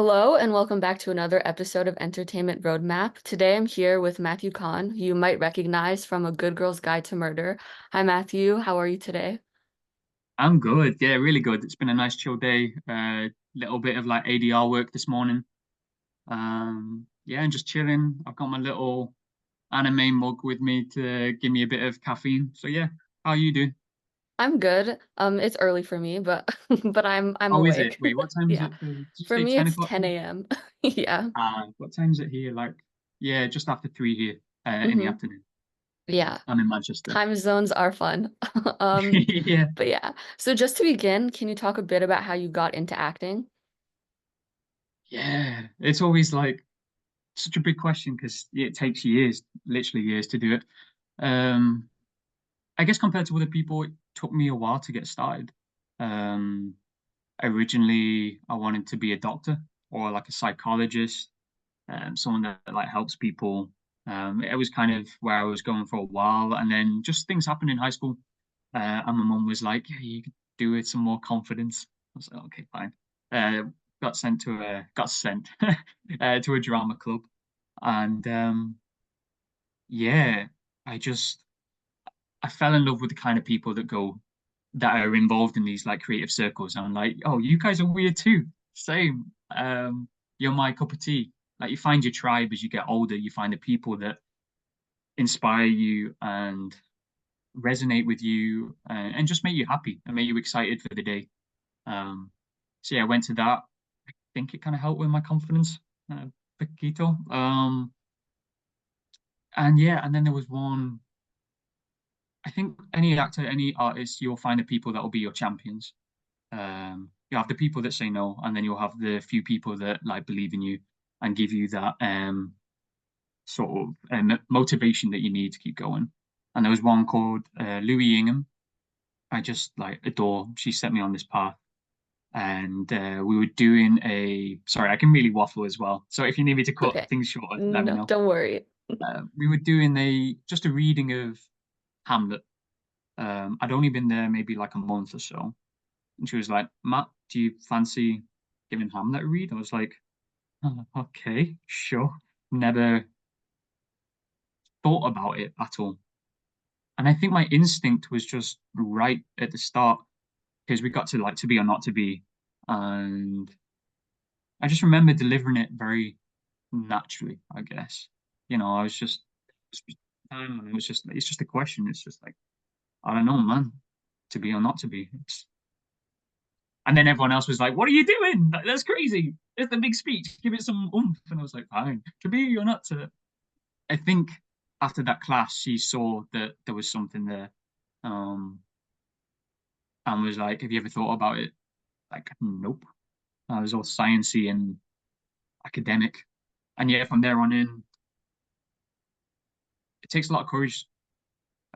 Hello and welcome back to another episode of Entertainment Roadmap. Today I'm here with Matthew Kahn, who you might recognize from A Good Girl's Guide to Murder. Hi Matthew, how are you today? I'm good. Yeah, really good. It's been a nice chill day. Little bit of like ADR work this morning. Yeah, and just chilling. I've got my little anime mug with me to give me a bit of caffeine. So yeah, how are you doing? I'm good. It's early for me, but but I'm Oh, is it? awake. Wait, what time is Yeah. it? Did you For say me 10 it's o'clock? 10 a.m. Yeah. What time is it here? Like, yeah, just after 3 here, in the hmm afternoon. Yeah. I'm in Manchester. Time zones are fun. Um, Yeah. but yeah. So just to begin, can you talk a bit about how you got into acting? Yeah. It's always like such a big question because it takes years, literally years to do it. Um, I guess compared to other people, it took me a while to get started. Um, Originally, I wanted to be a doctor or like a psychologist, someone that like helps people. It was kind of where I was going for a while, and then just things happened in high school, and my mum was like, "Yeah, you could do it with some more confidence." I was like, "Okay, fine." Uh, got sent to a drama club, and yeah, I just I fell in love with the kind of people that are involved in these like creative circles. And I'm like, oh, you guys are weird too. Same. You're my cup of tea. Like you find your tribe as you get older. You find the people that inspire you and resonate with you and just make you happy and make you excited for the day. Um, so yeah, I went to that. I think it kind of helped with my confidence, uh, poquito. And yeah, and then there was one. I think any actor, any artist, you'll find the people that will be your champions. You have the people that say no, and then you'll have the few people that like believe in you and give you that sort of motivation that you need to keep going. And there was one called Louis Ingham. I just like adore. She set me on this path, and we were doing a. Sorry, I can really waffle as well. So if you need me to cut Okay. things short, let me No, know. don't worry. We were doing a just a reading of Hamlet. I'd only been there maybe like a month or so, and she was like, Matt, do you fancy giving Hamlet a read? I was like, "Oh, okay, sure. Never thought about it at all. And I think my instinct was just right at the start because we got to like to be or not to be. And I just remember delivering it very naturally, I guess. I was just, and it's just a question. It's just like, I don't know, man, to be or not to be. And then everyone else was like, "What are you doing? That's crazy. It's the big speech. Give it some oomph." And I was like, "Fine, to be or not to." I think after that class, she saw that there was something there, um, and was like, "Have you ever thought about it?" Like, nope. I was all sciencey and academic, and yeah, from there on in, it takes a lot of courage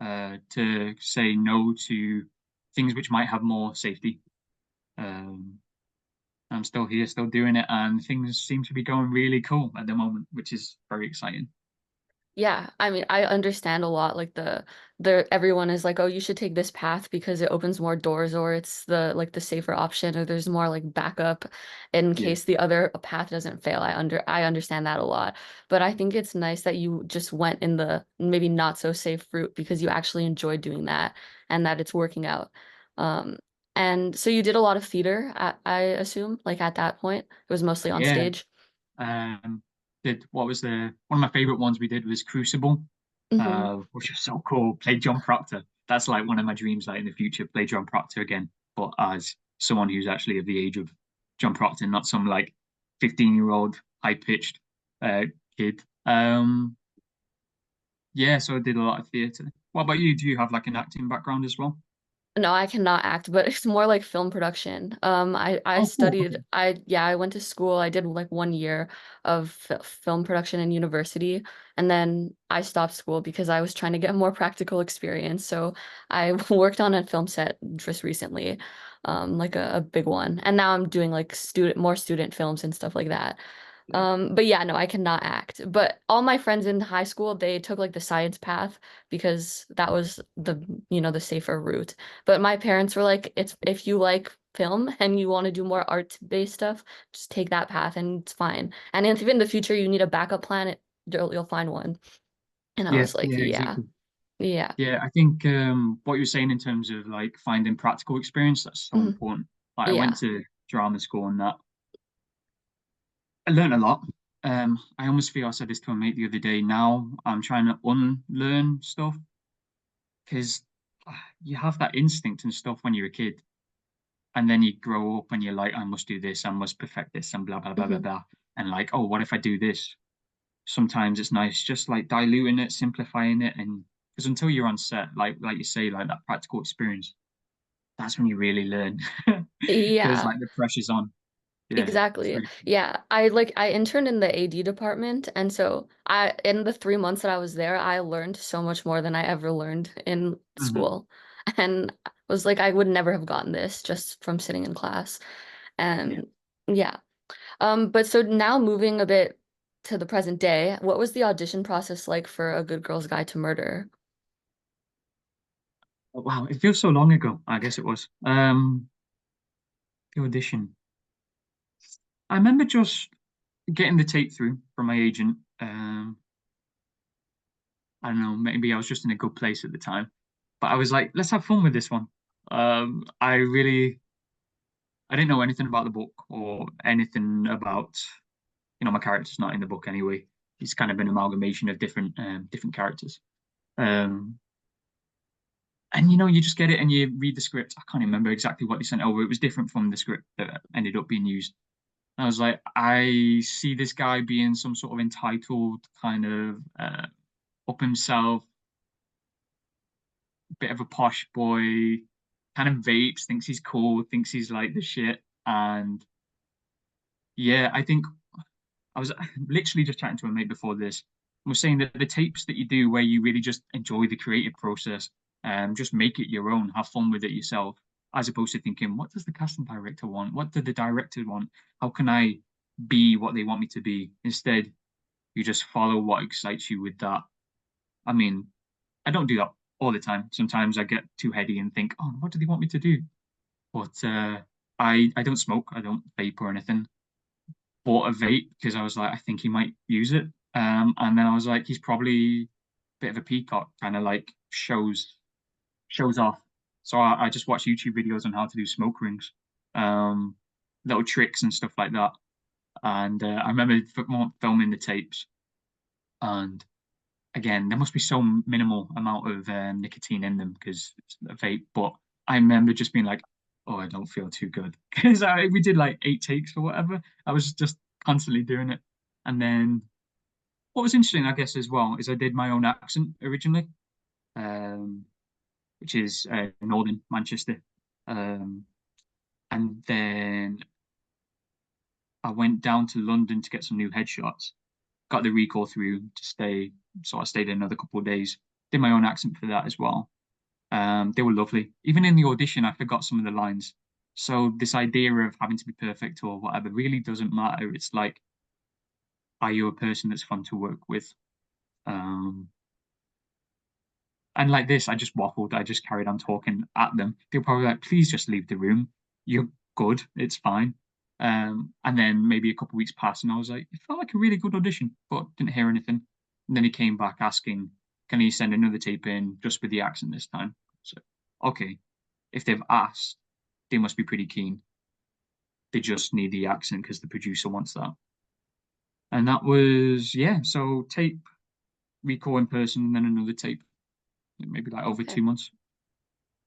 to say no to things which might have more safety. Um, I'm still here, still doing it, and things seem to be going really cool at the moment, which is very exciting. Yeah, I mean, I understand a lot like the everyone is like, "Oh, you should take this path because it opens more doors or it's the safer option or there's more like backup in Yeah, case the other path doesn't fail." I understand that a lot. But I think it's nice that you just went in the maybe not so safe route because you actually enjoyed doing that and that it's working out. Um and so you did a lot of theater, I assume, like at that point. It was mostly on yeah. stage. Um, did what was the one of my favorite ones we did was Crucible, hmm which was so cool. Played John Proctor. That's like one of my dreams, like in the future, play John Proctor again, but as someone who's actually of the age of John Proctor, not some like 15-year-old high pitched uh kid. Yeah, so I did a lot of theatre. What about you? Do you have like an acting background as well? No, I cannot act, but it's more like film production. I Oh, cool. studied Okay. I went to school. I did like 1 year of film production in university, and then I stopped school because I was trying to get more practical experience. So I worked on a film set just recently, like a big one, and now I'm doing like more student films and stuff like that. Yeah. But yeah, no, I cannot act. But all my friends in high school, they took like the science path because that was the safer route. But my parents were like, it's if you like film and you want to do more art-based stuff, just take that path and it's fine. And if in the future you need a backup plan, you'll find one. And I Yeah, was like, yeah, yeah, exactly. yeah, Yeah, I think what you're saying in terms of like finding practical experience, that's so mhm, important. Like I went yeah, to drama school and that I learned a lot. I almost feel I said this to a mate the other day. Now I'm trying to unlearn stuff because you have that instinct and stuff when you're a kid, and then you grow up and you're like, I must do this, I must perfect this, and blah blah blah blah hmm blah. And like, oh, what if I do this? Sometimes it's nice just like diluting it, simplifying it, and because until you're on set, like you say, like that practical experience, that's when you really learn. Because yeah. like the pressure's on. Yeah, it's Exactly. very true. Yeah. I interned in the AD department and so I in the 3 months that I was there, I learned so much more than I ever learned in Hmm. school. And I was like I would never have gotten this just from sitting in class. Yeah. And yeah. But so now moving a bit to the present day, what was the audition process like for A Good Girl's Guide to Murder? Oh, wow, it feels so long ago. I guess it was. The audition. I remember just getting the tape through from my agent. I don't know, maybe I was just in a good place at the time, but I was like, let's have fun with this one. I didn't know anything about the book or anything about, my character's not in the book anyway. It's kind of an amalgamation of different characters. Um, and you just get it and you read the script. I can't remember exactly what they sent over. It was different from the script that ended up being used. And I was like, I see this guy being some sort of entitled kind of up himself, bit of a posh boy, kind of vapes, thinks he's cool, thinks he's like the shit. And yeah, I think I was literally just chatting to a mate before this. I was saying that the tapes that you do where you really just enjoy the creative process, just make it your own, have fun with it yourself, as opposed to thinking, what does the casting director want? What do the director want? How can I be what they want me to be? Instead, you just follow what excites you with that. I mean, I don't do that all the time. Sometimes I get too heady and think, oh, what do they want me to do? But I don't smoke, I don't vape or anything. Bought a vape because I was like, I think he might use it. And then I was like, he's probably a bit of a peacock, kind of like shows off. So I just watched YouTube videos on how to do smoke rings, um, little tricks and stuff like that. And I remember filming the tapes, and again, there must be so minimal amount of nicotine in them because it's a vape. But I remember just being like, "Oh, I don't feel too good," because we did like 8 takes or whatever. I was just constantly doing it. And then what was interesting, I guess, as well, is I did my own accent originally, um, which is Northern Manchester. Um, and then I went down to London to get some new headshots. Got the recall through to stay, so I stayed another couple of days. Did my own accent for that as well. They were lovely. Even in the audition, I forgot some of the lines. So this idea of having to be perfect or whatever really doesn't matter. It's like, are you a person that's fun to work with? Um, and like this, I just waffled. I just carried on talking at them. They were probably like, please just leave the room. You're good. It's fine. And then maybe a couple of weeks passed, and I was like, it felt like a really good audition, but didn't hear anything. And then he came back asking, can he send another tape in just with the accent this time? So, okay, if they've asked, they must be pretty keen. They just need the accent because the producer wants that. And that was, yeah, so tape, recall in person, and then another tape, maybe like over Okay. 2 months.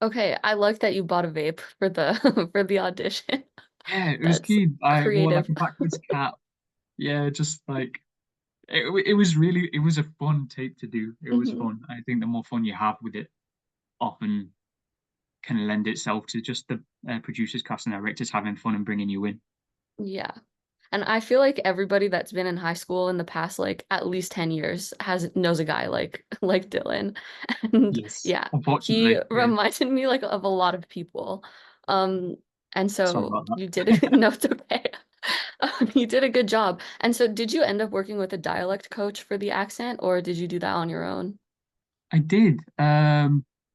Okay, I like that you bought a vape for the for the audition. Yeah, it was That's key. I wore like creative. a backwards cap. Yeah, just like it was really it was a fun tape to do. It was Mhm. fun. I think the more fun you have with it, often can lend itself to just the producers, cast, and directors having fun and bringing you in. Yeah. And I feel like everybody that's been in high school in the past like at least 10 years has knows a guy like like Dylan. And Yes. yeah, he Unfortunately, yeah. reminded me like of a lot of people. Um and Sorry so about that. you did it. No, it's okay. You did a good job. And so did you end up working with a dialect coach for the accent or did you do that on your own? I did,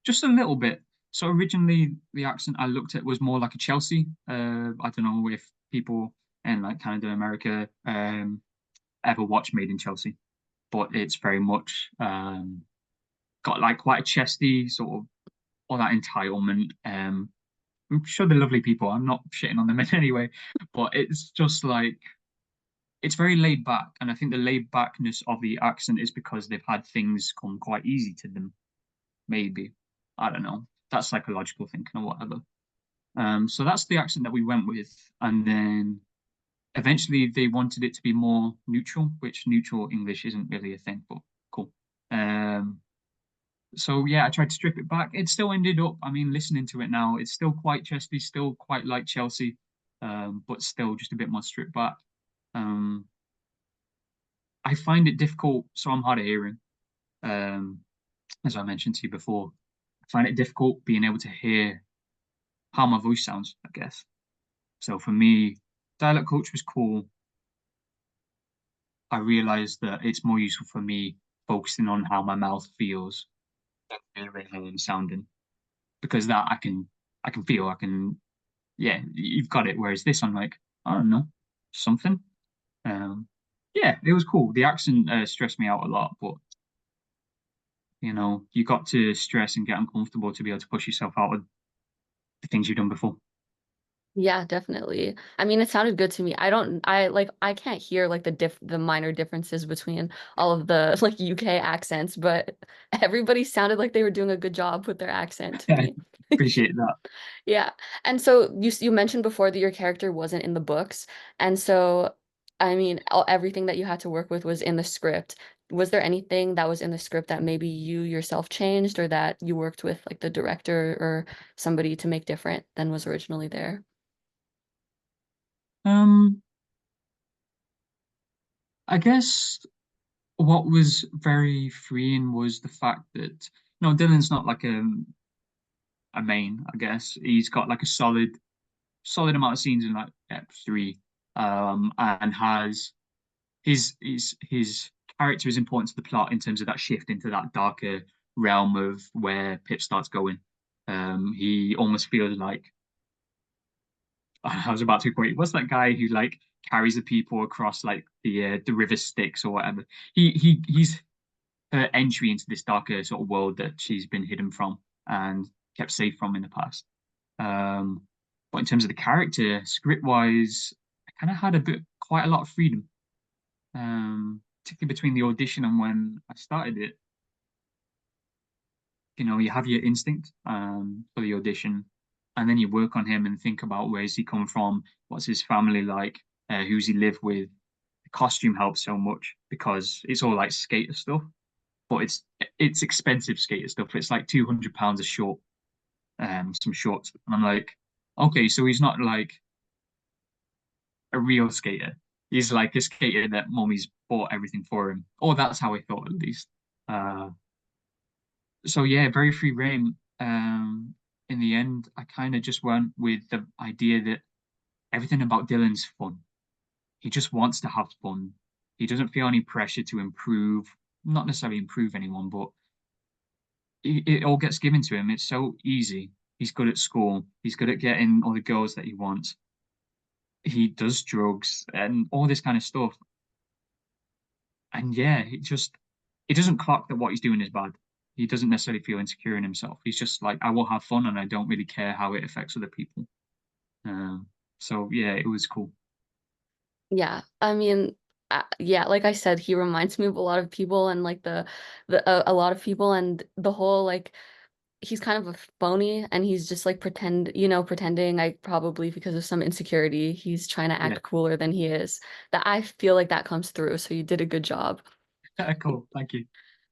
just a little bit. So originally the accent I looked at was more like a Chelsea. I don't know if people in like Canada, America, ever watch Made in Chelsea, but it's very much got like quite a chesty sort of all that entitlement. I'm sure they're lovely people. I'm not shitting on them in any way, but it's just like it's very laid back, and I think the laid backness of the accent is because they've had things come quite easy to them. Maybe I don't know. That's psychological thinking or whatever. So that's the accent that we went with, and then eventually they wanted it to be more neutral, which neutral English isn't really a thing, but cool. Um, so yeah, I tried to strip it back. It still ended up, I mean, listening to it now, it's still quite chesty, still quite like Chelsea, but still just a bit more stripped back. Um, I find it difficult, so I'm hard of hearing. Um, as I mentioned to you before, I find it difficult being able to hear how my voice sounds, I guess. So for me, dialect coach was cool. I realized that it's more useful for me focusing on how my mouth feels than hearing how I'm sounding because that I can feel I can yeah you've got it. Whereas this I'm like I don't know something. Um, yeah, it was cool. The accent stressed me out a lot, but you know you got to stress and get uncomfortable to be able to push yourself out of the things you've done before. Yeah, definitely. I mean, it sounded good to me. I can't hear like the minor differences between all of the like UK accents, but everybody sounded like they were doing a good job with their accent to me. Appreciate that. Yeah. And so you mentioned before that your character wasn't in the books. And so I mean, everything that you had to work with was in the script. Was there anything that was in the script that maybe you yourself changed or that you worked with like the director or somebody to make different than was originally there? Um, I guess what was very freeing was the fact that no, Dylan's not like a main. I guess he's got like a solid amount of scenes in like Ep 3, and has his character is important to the plot in terms of that shift into that darker realm of where Pip starts going. He almost feels like I was about to quote. What's that guy who like carries the people across like the river Styx or whatever? He's her entry into this darker sort of world that she's been hidden from and kept safe from in the past. Um, but in terms of the character, script wise, I kind of had quite a lot of freedom, particularly between the audition and when I started it. You know, you have your instinct for the audition, and then you work on him and think about where's he come from, what's his family like, who's he live with. The costume helps so much because it's all like skater stuff, but it's expensive skater stuff. It's like £200 a short, some shorts, and I'm like, okay, so he's not like a real skater. He's like a skater that mummy's bought everything for him. Or that's how I thought at least. Uh, so yeah, very free reign. In the end, I kind of just went with the idea that everything about Dylan's fun. He just wants to have fun. He doesn't feel any pressure to improve, not necessarily improve anyone, but it all gets given to him. It's so easy. He's good at school. He's good at getting all the girls that he wants. He does drugs and all this kind of stuff. And yeah, it doesn't clock that what he's doing is bad. He doesn't necessarily feel insecure in himself. He's just like, I will have fun and I don't really care how it affects other people. Um, so yeah, it was cool. Yeah, I mean, yeah, like I said, he reminds me of a lot of people and like a lot of people and the whole like he's kind of a phony and he's just like pretending like probably because of some insecurity, he's trying to Yeah, act cooler than he is. That I feel like that comes through, so you did a good job. cool. Thank you.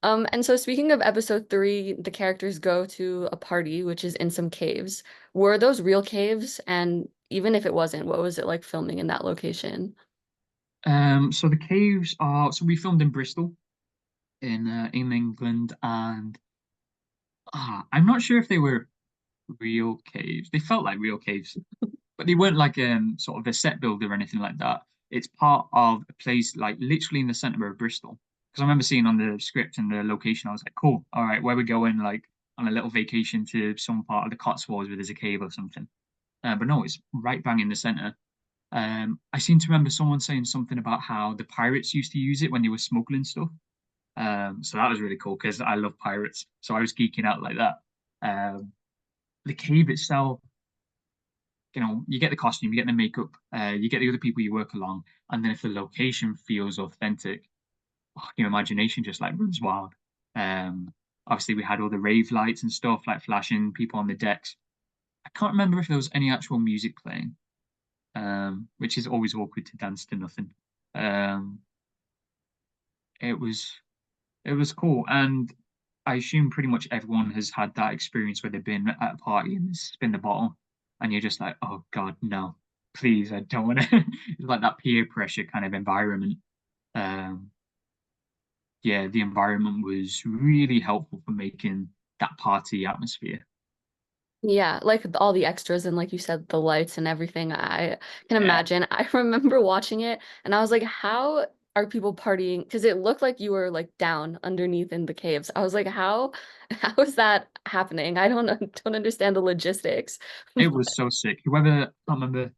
And so speaking of episode 3, the characters go to a party, which is in some caves. Were those real caves? And even if it wasn't, what was it like filming in that location? So the caves are so we filmed in Bristol in England, and I'm not sure if they were real caves. They felt like real caves, but they weren't like sort of a set build or anything like that. It's part of a place like literally in the center of Bristol. Because I remember seeing on the script and the location, I was like, cool, all right, where we going? Like, on a little vacation to some part of the Cotswolds where there's a cave or something. But no, it's right bang in the center. I seem to remember someone saying something about how the pirates used to use it when they were smuggling stuff. So that was really cool because I love pirates. So I was geeking out like that. Um, the cave itself, you get the costume, you get the makeup, you get the other people you work along, and then if the location feels authentic, your imagination just like runs wild. Um, Obviously we had all the rave lights and stuff like flashing, people on the decks. I can't remember if there was any actual music playing, which is always awkward to dance to nothing. Um, it was it was cool, and I assume pretty much everyone has had that experience where they've been at a party and they spin the bottle, and you're just like, oh God, no, please, I don't want to. It's like that peer pressure kind of environment. Um, yeah, the environment was really helpful for making that party atmosphere. Yeah, like all the extras and like you said, the lights and everything. I can Yeah, imagine. I remember watching it and I was like, how are people partying? Because it looked like you were like down underneath in the caves. I was like, how is that happening? I don't understand the logistics. it was so sick. Whoever, I can't remember,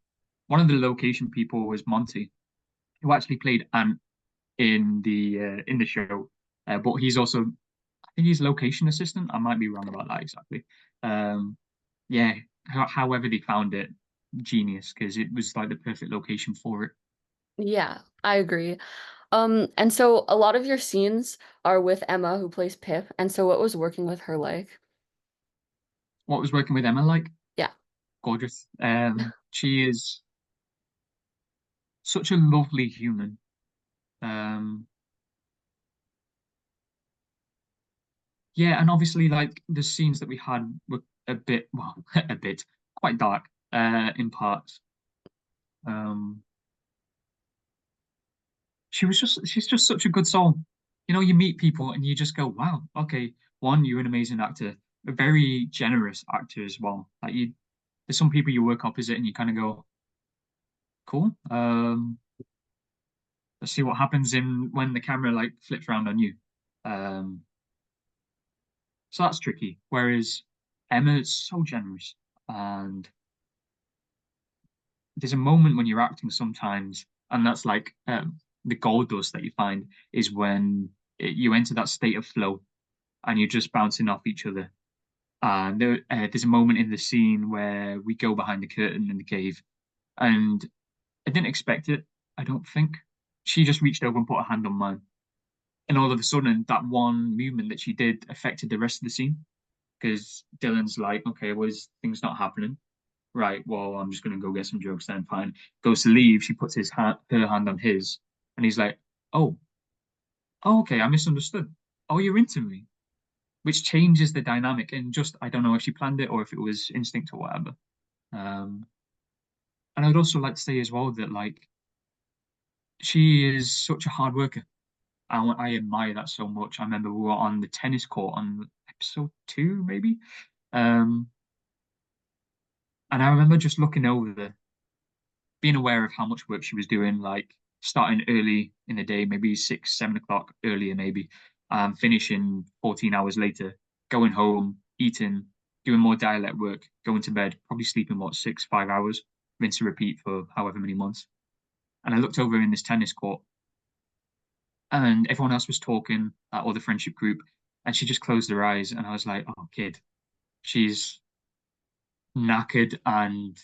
one of the location people was Monty, who actually played Ant in the show. But he's also, I think he's location assistant. I might be wrong about that exactly. Um, yeah, however they found it, genius because it was like the perfect location for it. Yeah, I agree. And so a lot of your scenes are with Emma, who plays Pip. And so what was working with her like? What was working with Emma like? Yeah. Gorgeous. She is such a lovely human. Um, yeah, and obviously, like the scenes that we had were a bit, well, a bit quite dark in parts. Um, she's just such a good soul. You meet people and you just go, wow, okay, one, you're an amazing actor, a very generous actor as well. There's some people you work opposite and you kind of go, cool. Let's see what happens in when the camera like flips around on you. Um, so that's tricky. Whereas Emma's so generous, and there's a moment when you're acting sometimes, and that's like the gold dust that you find is when you enter that state of flow and you're just bouncing off each other. And there's a moment in the scene where we go behind the curtain in the cave, and I didn't expect it. I don't think she just reached over and put a hand on mine, and all of a sudden, that one movement that she did affected the rest of the scene. Because Dylan's like, okay, was things not happening? Right. Well, I'm just gonna go get some jokes then. Fine. Goes to leave. She puts her hand on his, and he's like, oh, oh, okay, I misunderstood. Oh, you're into me, which changes the dynamic. And just, I don't know if she planned it or if it was instinct or whatever. Um, and I'd also like to say as well that like she is such a hard worker. I admire that so much. I remember we were on the tennis court on episode two, maybe. Um, and I remember just looking over there, being aware of how much work she was doing, like starting early in the day, maybe 6, 7 o'clock earlier, maybe, finishing 14 hours later, going home, eating, doing more dialect work, going to bed, probably sleeping, what, 6, 5 hours, rinse and repeat for however many months. And I looked over in this tennis court and everyone else was talking, or the friendship group, and she just closed her eyes. And I was like, oh, kid, she's knackered and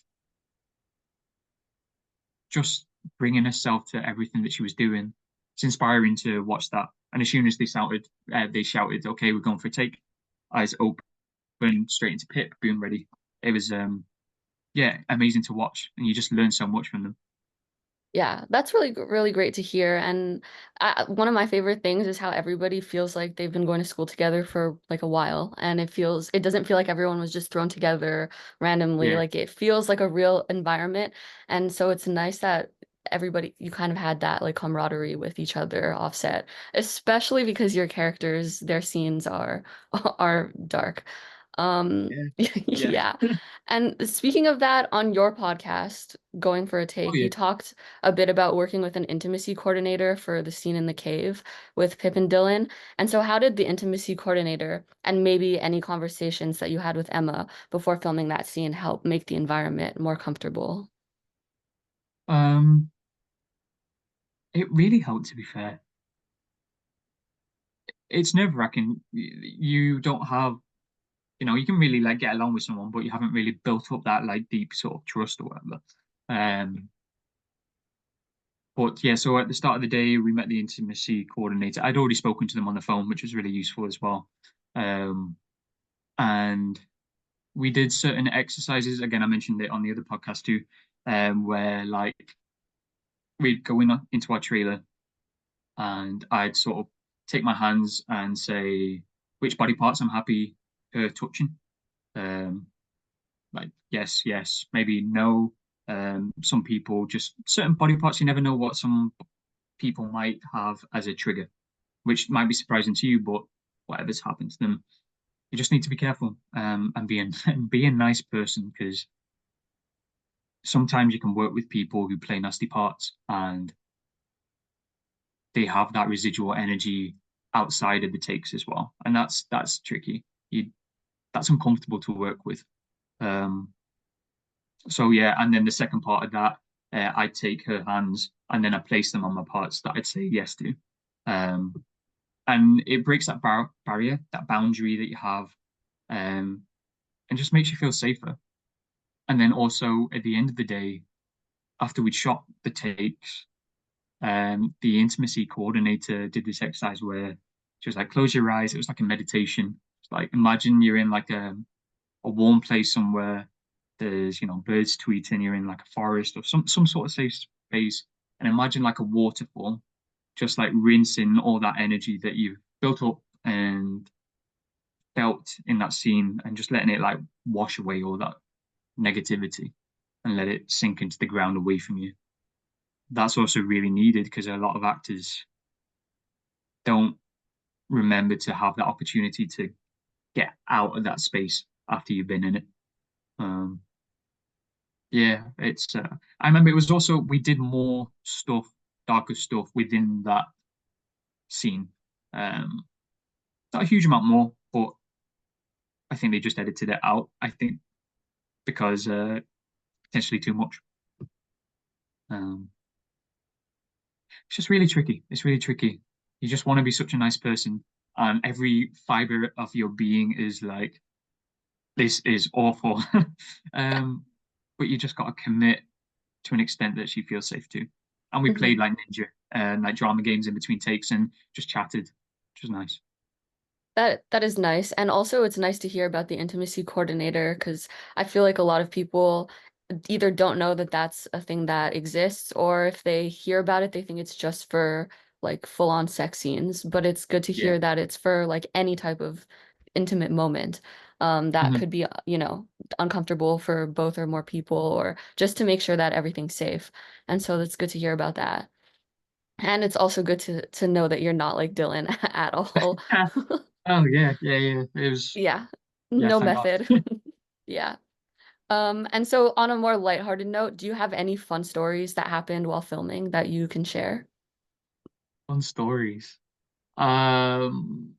just bringing herself to everything that she was doing. It's inspiring to watch that. And as soon as they shouted, "Okay, we're going for a take." Eyes open, straight into Pip, being ready. It was, yeah, amazing to watch, and you just learn so much from them. Yeah, that's really great to hear. And one of my favorite things is how everybody feels like they've been going to school together for like a while, and it doesn't feel like everyone was just thrown together randomly. Yeah, Like it feels like a real environment, and so it's nice that everybody you kind of had that like camaraderie with each other offset, especially because your characters, their scenes are are dark. Um, Yeah. Yeah. yeah. And speaking of that, on your podcast, Going for a Oh Take, yeah. you talked a bit about working with an intimacy coordinator for the scene in the cave with Pip and Dylan. And so, how did the intimacy coordinator and maybe any conversations that you had with Emma before filming that scene help make the environment more comfortable? Um, it really helped, to be fair. It's nerve-wracking. You don't have, you can really like get along with someone, but you haven't really built up that like deep sort of trust or whatever. Um, but yeah, so at the start of the day, we met the intimacy coordinator. I'd already spoken to them on the phone, which was really useful as well. Um, and we did certain exercises. Again, I mentioned it on the other podcast too, where like we'd go into our trailer and I'd sort of take my hands and say which body parts I'm happy her touching. Um, like yes, yes, maybe no. Some people just certain body parts you never know what some people might have as a trigger, which might be surprising to you, but whatever's happened to them, you just need to be careful and and be a nice person because sometimes you can work with people who play nasty parts and they have that residual energy outside of the takes as well, and that's tricky. You That's uncomfortable to work with. Um, so yeah, and then the second part of that, I'd take her hands and then I place them on my parts that I'd say yes to. Um, and it breaks that barrier, that boundary that you have, um, and just makes you feel safer. And then also at the end of the day, after we'd shot the takes, the intimacy coordinator did this exercise where she was like, close your eyes. It was like a meditation. It's like imagine you're in like a warm place somewhere. There's, birds tweeting, you're in like a forest or some sort of safe space. And imagine like a waterfall, just like rinsing all that energy that you've built up and felt in that scene and just letting it like wash away all that negativity and let it sink into the ground away from you. That's also really needed because a lot of actors don't remember to have that opportunity to get out of that space after you've been in it. Um, yeah, it's. I remember it was also we did more stuff, darker stuff within that scene. Um, Not a huge amount more, but I think they just edited it out. I think because potentially too much. Um, it's just really tricky. It's really tricky. You just want to be such a nice person, and every fiber of your being is like, this is awful. um, but you just got to commit to an extent that she feels safe to. And we played Mhm. like ninja and like drama games in between takes and just chatted, which was nice. That is nice. And also it's nice to hear about the intimacy coordinator because I feel like a lot of people either don't know that that's a thing that exists or if they hear about it, they think it's just for like full-on sex scenes. But it's good to Yeah. hear that it's for like any type of intimate moment that Mhm. could be, uncomfortable for both or more people or just to make sure that everything's safe. And so that's good to hear about that. And it's also good to know that you're not like Dylan at all. Oh yeah, yeah, yeah. It was Yeah, yeah, no thank God. method. Yeah. And so on a more lighthearted note, do you have any fun stories that happened while filming that you can share? Fun stories. Um,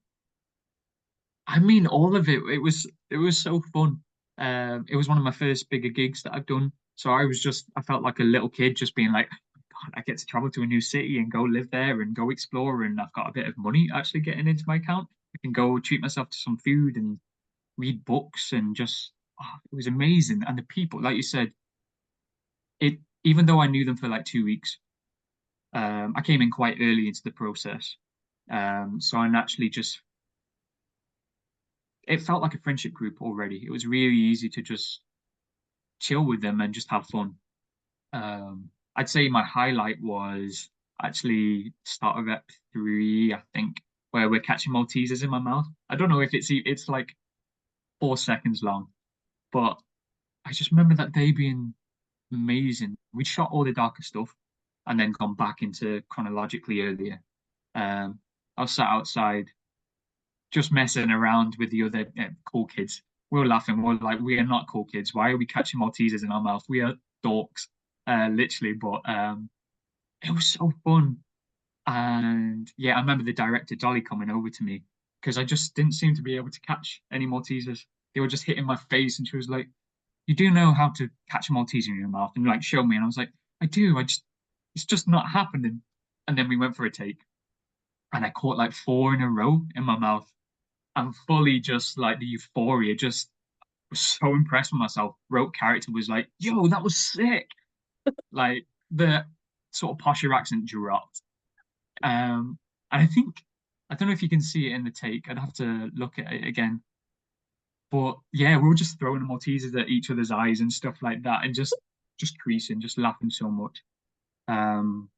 I mean, all of it. It was so fun. It was one of my first bigger gigs that I've done. So I felt like a little kid just being like, God, I get to travel to a new city and go live there and go explore, and I've got a bit of money actually getting into my account. I can go treat myself to some food and read books and just it was amazing. And the people, like you said, it even though I knew them for like 2 weeks, I came in quite early into the process. So I naturally just it felt like a friendship group already. It was really easy to just chill with them and just have fun. I'd say my highlight was actually start of ep 3, I think, where we're catching Maltesers in my mouth. I don't know if it's like 4 seconds long, but I just remember that day being amazing. We shot all the darker stuff and then gone back into chronologically earlier. I was sat outside just messing around with the other cool kids. we were laughing. We are like, we are not cool kids. Why are we catching Maltesers in our mouth? We are dorks, literally. But it was so fun. And yeah, I remember the director Dolly coming over to me because I just didn't seem to be able to catch any Maltesers. They were just hitting my face, and she was like, "You do know how to catch a Malteser in your mouth?" And like, show me. And I was like, "I do. It's just not happening." And then we went for a take, and I caught like four in a row in my mouth. And fully just like the euphoria, just was so impressed with myself. Wrote character was like, "Yo, that was sick." Like the sort of posher accent dropped. And I think I don't know if you can see it in the take. I'd have to look at it again. But yeah, we were just throwing the Maltesers at each other's eyes and stuff like that, and just creasing, just laughing so much. Um,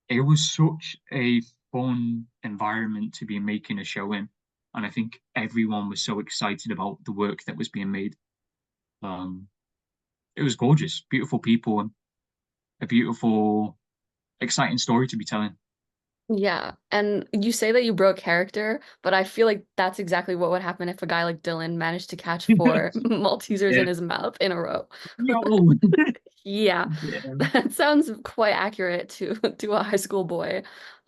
it was such a fun environment to be making a show in, and I think everyone was so excited about the work that was being made. Um, it was gorgeous, beautiful people, and a beautiful, exciting story to be telling. Yeah, and you say that you broke character, but I feel like that's exactly what would happen if a guy like Dylan managed to catch four Maltesers Yeah. in his mouth in a row. Yo. Yeah, Yeah. that sounds quite accurate to to a high school boy,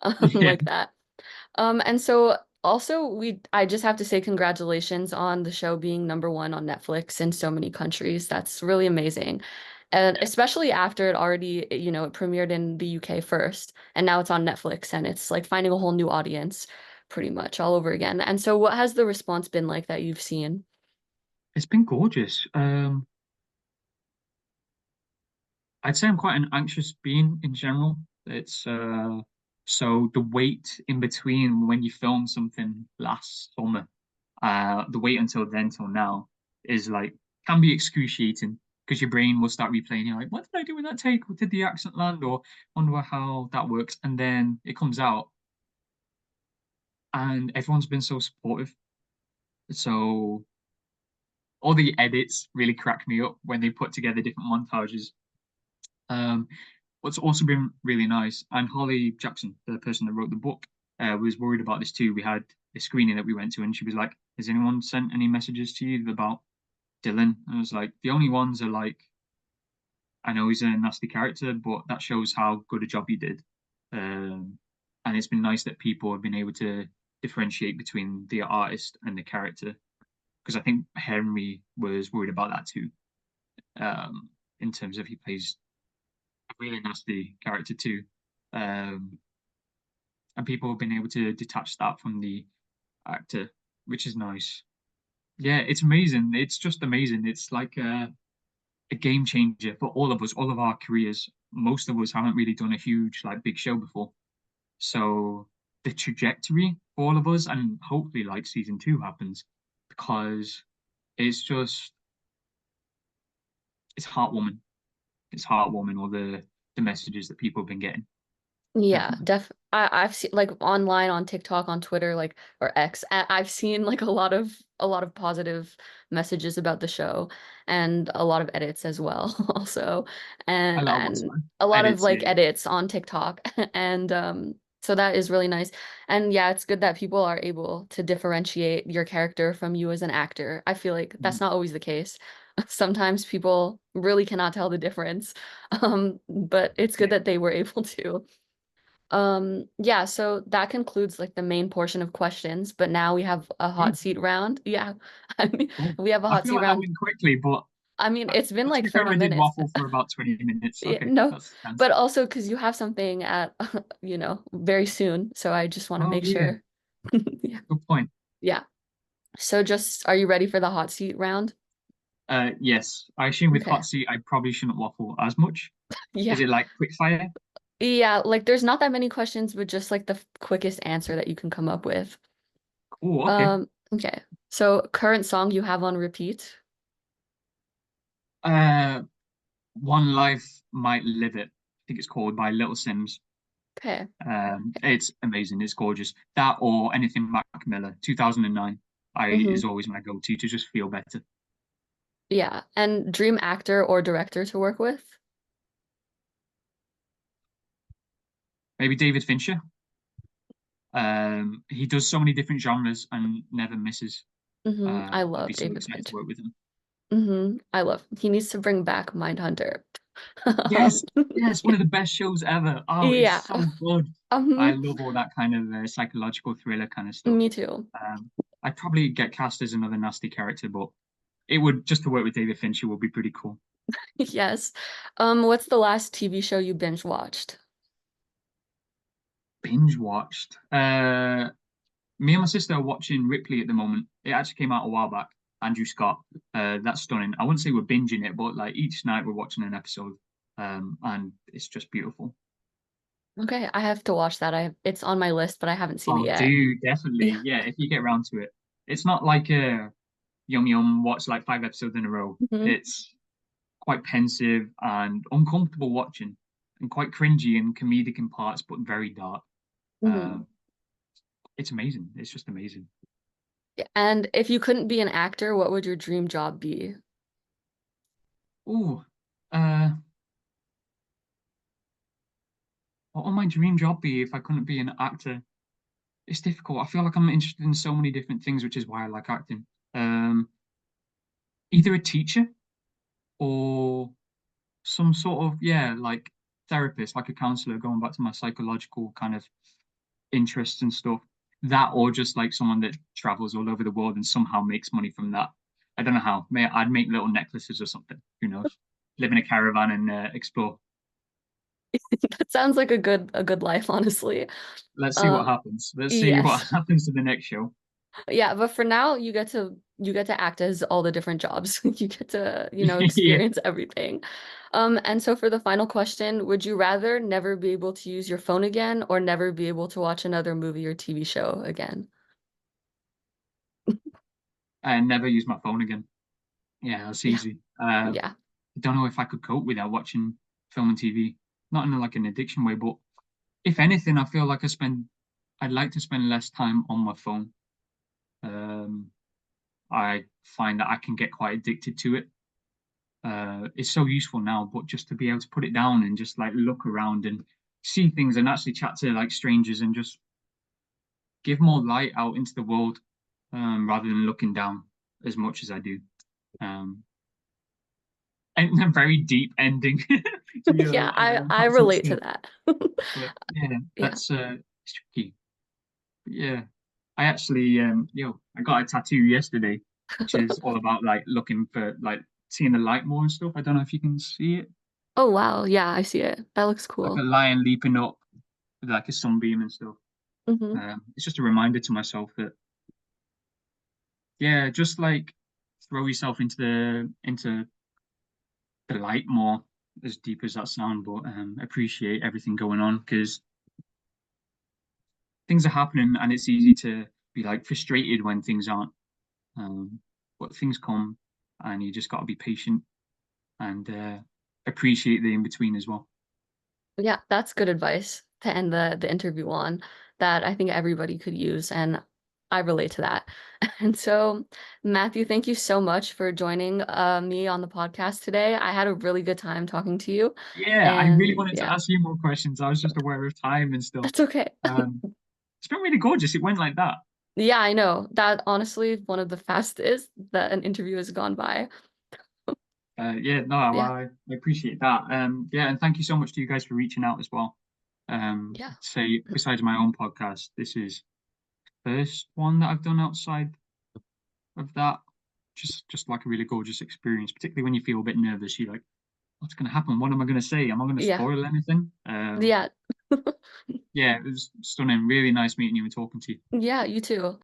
Yeah. like that. And so also I just have to say congratulations on the show being #1 on Netflix in so many countries. That's really amazing. And Yeah. especially after it already, it premiered in the UK first, and now it's on Netflix and it's like finding a whole new audience pretty much all over again. And so what has the response been like that you've seen? It's been gorgeous. I'd say I'm quite an anxious being in general. It's so the wait in between when you film something last summer, the wait until then till now is like can be excruciating because your brain will start replaying. You're like, what did I do in that take? What did the accent land? Or wonder how that works. And then it comes out, and everyone's been so supportive. So all the edits really crack me up when they put together different montages. Um, what's also been really nice, and Holly Jackson, the person that wrote the book, was worried about this too. We had a screening that we went to, and she was like, "Has anyone sent any messages to you about Dylan?" And I was like, "The only ones are like, I know he's a nasty character, but that shows how good a job he did." Um, and it's been nice that people have been able to differentiate between the artist and the character, because I think Henry was worried about that too. In terms of he plays a really nasty character too. Um, and people have been able to detach that from the actor, which is nice. Yeah, it's amazing. It's just amazing. It's like a game changer for all of us, all of our careers. Most of us haven't really done a huge, like, big show before. So the trajectory for all of us, and hopefully, like, season two happens, because it's just, it's heartwarming. It's heartwarming, all the messages that people have been getting. Yeah, Definitely. I've seen like online on TikTok, on Twitter, like or X, I've seen like a lot of positive messages about the show and a lot of edits as well also. I And love what's and fun. a lot of Edits, like yeah. edits on TikTok. And so that is really nice. And yeah, it's good that people are able to differentiate your character from you as an actor. I feel like that's Mhm. not always the case. Sometimes people really cannot tell the difference. But it's good Yeah. that they were able to. Yeah, so that concludes like the main portion of questions, but now we have a hot Good. seat round. Yeah. I mean, Cool. we have a I hot feel seat like that round. went quickly, but I mean, it's been to like be fair, 30 I did minutes. waffle for about 20 minutes. Yeah, Okay, no, that's tense. but also because you have something at, very soon. So I just want to Oh make yeah, sure. Yeah. good point. Yeah. So just, are you ready for the hot seat round? Yes, I assume with Okay. hot seat, I probably shouldn't waffle as much. Is Yeah. it like quick fire? Yeah, like there's not that many questions, but just like the quickest answer that you can come up with. Oh, okay. Okay. So current song you have on repeat. Uh, One Life Might Live It. I think it's called by Little Sims. Okay. It's amazing. It's gorgeous. That or anything Mac Miller, 2009, Mm-hmm. is always my go-to to just feel better. Yeah. And dream actor or director to work with? Maybe David Fincher. He does so many different genres and never misses. I I'd love be so David excited to Fincher. work with him. I love he needs to bring back Mindhunter. Um, Yes, yes, one of the best shows ever. Oh, it's yeah. so good. I Um, love all that kind of psychological thriller kind of stuff. Me too. Um, I'd probably get cast as another nasty character, but it would just to work with David Fincher would be pretty cool. Yes. What's the last TV show you binge watched? Binge watched. Me and my sister are watching Ripley at the moment. It actually came out a while back. Andrew Scott. That's stunning. I wouldn't say we're binging it, but like each night we're watching an episode, and it's just beautiful. Okay, I have to watch that. It's on my list, but I haven't seen it Oh, yet. dude, definitely. Yeah. Yeah, if you get around to it, it's not like a Yum Yum watch like 5 episodes in a row. hmm It's quite pensive and uncomfortable watching, and quite cringy and comedic in parts, but very dark. hmm Um, it's amazing. It's just amazing. And if you couldn't be an actor, what would your dream job be? Oh, uh, what would my dream job be if I couldn't be an actor? It's difficult. I feel like I'm interested in so many different things, which is why I like acting. Um, Either a teacher or some sort of, yeah, like therapist, like a counselor, going back to my psychological kind of interests and stuff. That or just like someone that travels all over the world and somehow makes money from that. I don't know how. I'd make little necklaces or something. Who knows? Live in a caravan and explore. That sounds like a good life, honestly. Let's see Uh, what happens. Let's see what yes. happens to the next show. Yeah, but for now, you get to act as all the different jobs. You get to, Yeah, experience everything. And so for the final question, would you rather never be able to use your phone again or never be able to watch another movie or TV show again? and never use my phone again. Yeah, that's Yeah, easy. yeah. I don't know if I could cope without watching film and TV. Not in like an addiction way, but if anything, I feel like I'd like to spend less time on my phone. Um, I find that I can get quite addicted to it. It's so useful now, but just to be able to put it down and just like look around and see things and actually chat to like strangers and just give more light out into the world, rather than looking down as much as I do. Um, and a very deep ending to Yeah, your I toxic relate to stuff. that. But yeah, Yeah. that's it's tricky. But yeah, I actually I got a tattoo yesterday, which is all about like looking for like seeing the light more and stuff. I don't know if you can see it, Oh wow, yeah, I see it. That looks like a cool. lion leaping up with like a sunbeam and stuff. hmm It's just a reminder to myself that yeah, just like throw yourself into the light more, as deep as that sound, but appreciate everything going on because things are happening and it's easy to be like frustrated when things aren't. Um, but things come and you just got to be patient and appreciate the in between as well. Yeah, that's good advice to end the interview on that I think everybody could use, and I relate to that. And so, Matthew, thank you so much for joining me on the podcast today. I had a really good time talking to you, Yeah, I really and wanted to yeah, ask you more questions. I was just aware of time and stuff. that's okay. Um, it's been really gorgeous. It went like that. Yeah, I know that honestly, one of the fastest that an interview has gone by. Yeah, no, Yeah, I appreciate that. Yeah, and thank you so much to you guys for reaching out as well. yeah. I'd say besides my own podcast, this is the first one that I've done outside of that. Just like a really gorgeous experience, particularly when you feel a bit nervous. You're like, what's going to happen? What am I going to say? Am I going to Yeah, spoil anything? yeah, Yeah, it was stunning. Really nice meeting you and talking to you. yeah, you too.